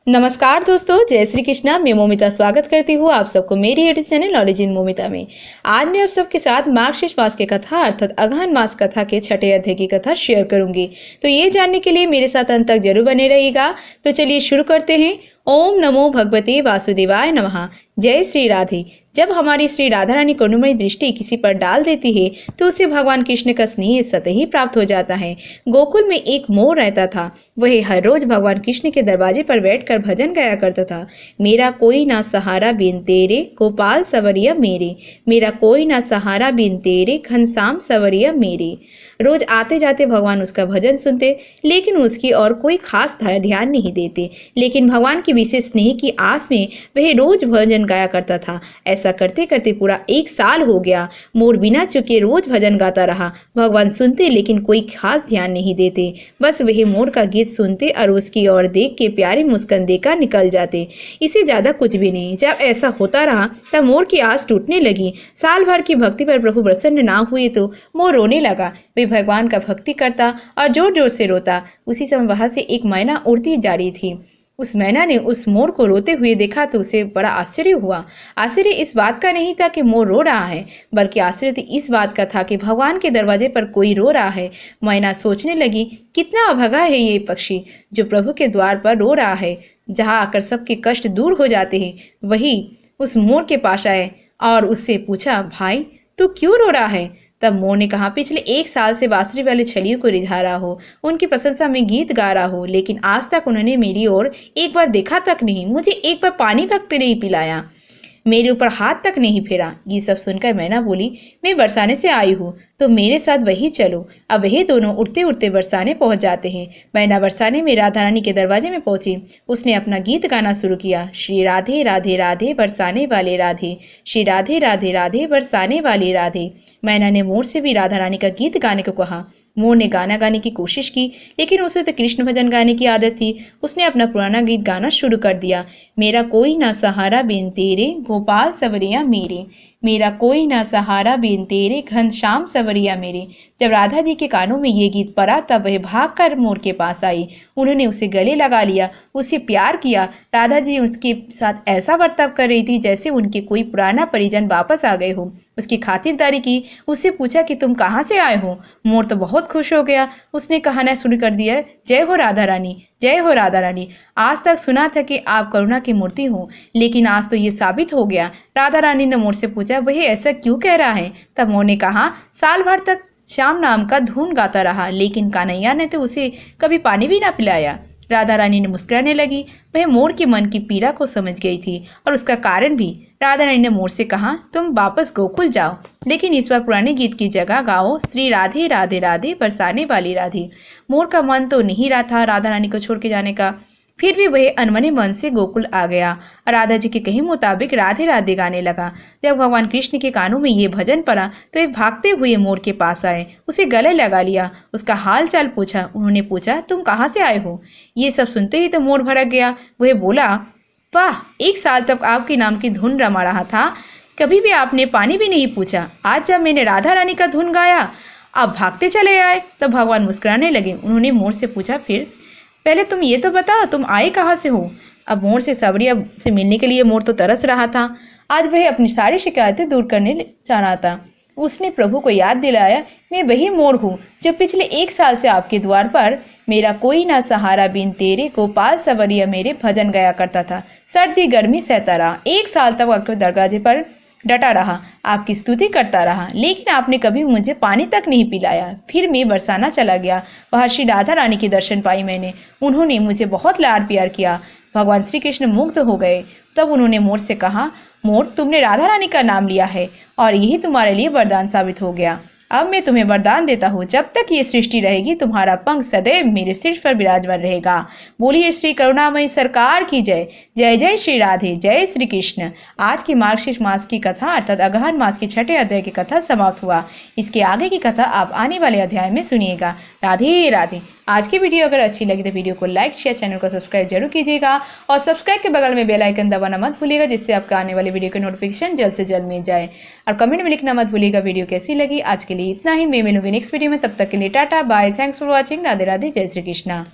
नमस्कार दोस्तों, जय श्री कृष्णा। मैं मोमिता स्वागत करती हूँ आप सबको मेरी YouTube channel knowledge in Momita में। आज मैं आप सबके साथ मार्गशीर्ष मास की कथा अर्थात अगहन मास कथा के छठे अध्याय की कथा शेयर करूंगी। तो ये जानने के लिए मेरे साथ अंत तक जरूर बने रहिएगा। तो चलिए शुरू करते हैं। ओम नमो भगवते वासुदेवाय नमः। जय श्री राधे। जब हमारी श्री राधा रानी करुणामयी दृष्टि किसी पर डाल देती है तो उसे भगवान कृष्ण का स्नेह स्वतः ही प्राप्त हो जाता है। गोकुल में एक मोर रहता था। वह हर रोज भगवान कृष्ण के दरवाजे पर बैठकर भजन गाया करता था। मेरा कोई ना सहारा बिन तेरे गोपाल सवरिया मेरे, मेरा कोई ना सहारा बिन तेरे घनश्याम सवरिया मेरे। रोज आते जाते भगवान उसका भजन सुनते, लेकिन उसकी और कोई खास ध्यान नहीं देते। लेकिन भगवान की विशेष स्नेह की आस में वह रोज भजन गाया करता था। ऐसा करते करते पूरा 1 साल हो गया। मोर बिना चुके रोज भजन गाता रहा। भगवान सुनते लेकिन कोई खास ध्यान नहीं देते। बस वह मोर का गीत सुनते और उसकी ओर देख के प्यारी मुस्कान देकर निकल जाते। इससे ज्यादा कुछ भी नहीं। जब ऐसा होता रहा तब मोर की आस टूटने लगी। साल भर की भक्ति पर प्रभु प्रसन्न ना हुए तो मोर रोने लगा। वे भगवान का भक्ति करता और जोर जोर से रोता। उसी समय वहां से एक मैना उड़ती जा रही थी। उस मैना ने उस मोर को रोते हुए देखा तो उसे बड़ा आश्चर्य हुआ। आश्चर्य इस बात का नहीं था कि मोर रो रहा है, बल्कि आश्चर्य तो इस बात का था कि भगवान के दरवाजे पर कोई रो रहा है। मैना सोचने लगी, कितना अभागा है ये पक्षी जो प्रभु के द्वार पर रो रहा है। जहाँ आकर सबके कष्ट दूर हो जाते हैं, वही उस मोर के पास आए और उससे पूछा, भाई तू क्यों रो रहा है? तब मोर ने कहा, पिछले 1 साल से बांसुरी वाले छलियों को रिझा रहा हो, उनकी प्रशंसा में गीत गा रहा हो, लेकिन आज तक उन्होंने मेरी ओर एक बार देखा तक नहीं, मुझे एक बार पानी तक नहीं पिलाया, मेरे ऊपर हाथ तक नहीं फेरा। ये सब सुनकर मैना बोली, मैं बरसाने से आई हूँ तो मेरे साथ वही चलो। अब वही दोनों उड़ते उड़ते बरसाने पहुंच जाते हैं। मैना बरसाने में राधा रानी के दरवाजे में पहुंची। उसने अपना गीत गाना शुरू किया। श्री राधे राधे राधे बरसाने वाले राधे, श्री राधे राधे राधे बरसाने वाले राधे। मैना ने मोर से भी राधा रानी का गीत गाने को कहा। मोर ने गाना गाने की कोशिश की, लेकिन उसे तो कृष्ण भजन गाने की आदत थी। उसने अपना पुराना गीत गाना शुरू कर दिया। मेरा कोई ना सहारा बिन तेरे गोपाल सवरिया मेरे, मेरा कोई ना सहारा बिन तेरे घनश्याम सवरिया मेरे। जब राधा जी के कानों में ये गीत पड़ा तब वह भागकर मोर के पास आई। उन्होंने उसे गले लगा लिया, उससे प्यार किया। राधा जी उसके साथ ऐसा बर्ताव कर रही थी जैसे उनके कोई पुराना परिजन वापस आ गए हो। उसकी खातिरदारी की। उससे पूछा कि तुम कहाँ से आए हो? मोर तो बहुत खुश हो गया। उसने कहना शुरू कर दिया, जय हो राधा रानी, जय हो राधा रानी। आज तक सुना था कि आप करुणा की मूर्ति हो, लेकिन आज तो ये साबित हो गया। राधा रानी ने मोर से पूछा, वह ऐसा क्यों कह रहा है? तब मोर ने कहा, साल भर तक श्याम नाम का धुन गाता रहा, लेकिन कन्हैया ने तो उसे कभी पानी भी ना पिलाया। राधा रानी ने मुस्कुराने लगी। वह मोर के मन की पीड़ा को समझ गई थी और उसका कारण भी। राधा रानी ने मोर से कहा, तुम वापस गोकुल जाओ, लेकिन इस बार पुराने गीत की जगह गाओ श्री राधे राधे राधे बरसाने वाली राधे। मोर का मन तो नहीं रहा था राधा रानी को छोड़ के जाने का, फिर भी वह अनमने मन से गोकुल आ गया। राधा जी के कहे मुताबिक राधे राधे गाने लगा। जब भगवान कृष्ण के कानों में ये भजन पड़ा तो वे भागते हुए मोर के पास आए, उसे गले लगा लिया, उसका हाल चाल पूछा। उन्होंने पूछा, तुम कहाँ से आए हो? ये सब सुनते ही तो मोर भड़क गया। वह बोला, वाह, 1 साल तक आपके नाम की धुन रमा रहा था, कभी भी आपने पानी भी नहीं पूछा। आज जब मैंने राधा रानी का धुन गाया आप भागते चले आए। तब भगवान मुस्कुराने लगे। उन्होंने मोर से पूछा, फिर पहले तुम ये तो बताओ तुम आए कहाँ से हो? अब मोर से सवरिया से मिलने के लिए मोर तो तरस रहा था। आज वह अपनी सारी शिकायतें दूर करने चाह रहा था। उसने प्रभु को याद दिलाया, मैं वही मोर हूँ जो पिछले 1 साल से आपके द्वार पर मेरा कोई ना सहारा बिन तेरे गोपाल सवरिया मेरे भजन गाया करता था। सर्दी गर्मी सहता रहा, 1 साल तक आपके दरवाजे पर डटा रहा, आपकी स्तुति करता रहा, लेकिन आपने कभी मुझे पानी तक नहीं पिलाया। फिर मैं बरसाना चला गया। वहाँ श्री राधा रानी के दर्शन पाई मैंने। उन्होंने मुझे बहुत लाड प्यार किया। भगवान श्री कृष्ण मुग्ध हो गए। तब उन्होंने मोर से कहा, मोर तुमने राधा रानी का नाम लिया है और यही तुम्हारे लिए वरदान साबित हो गया। अब मैं तुम्हें वरदान देता हूँ, जब तक ये सृष्टि रहेगी तुम्हारा पंख सदैव मेरे सिर पर विराजमान रहेगा। बोलिए श्री करुणामयी सरकार की जय। जय जय श्री राधे, जय श्री कृष्ण। आज की मार्गशीर्ष मास की कथा अर्थात अगहन मास के छठे अध्याय की कथा समाप्त हुआ। इसके आगे की कथा आप आने वाले अध्याय में सुनिएगा। राधे राधे। आज की वीडियो अगर अच्छी लगी तो वीडियो को लाइक शेयर, चैनल को सब्सक्राइब जरूर कीजिएगा और सब्सक्राइब के बगल में बेल आइकन दबाना मत भूलिएगा, जिससे आपका आने वाली वीडियो की नोटिफिकेशन जल्द से जल्द मिल जाए। और कमेंट में लिखना मत भूलिएगा वीडियो कैसी लगी। आज के लिए इतना ही। मैं मिलूंगी नेक्स्ट वीडियो में, तब तक के लिए tata bye. Thanks for watching. Radhe Radhe, जय श्री कृष्णा।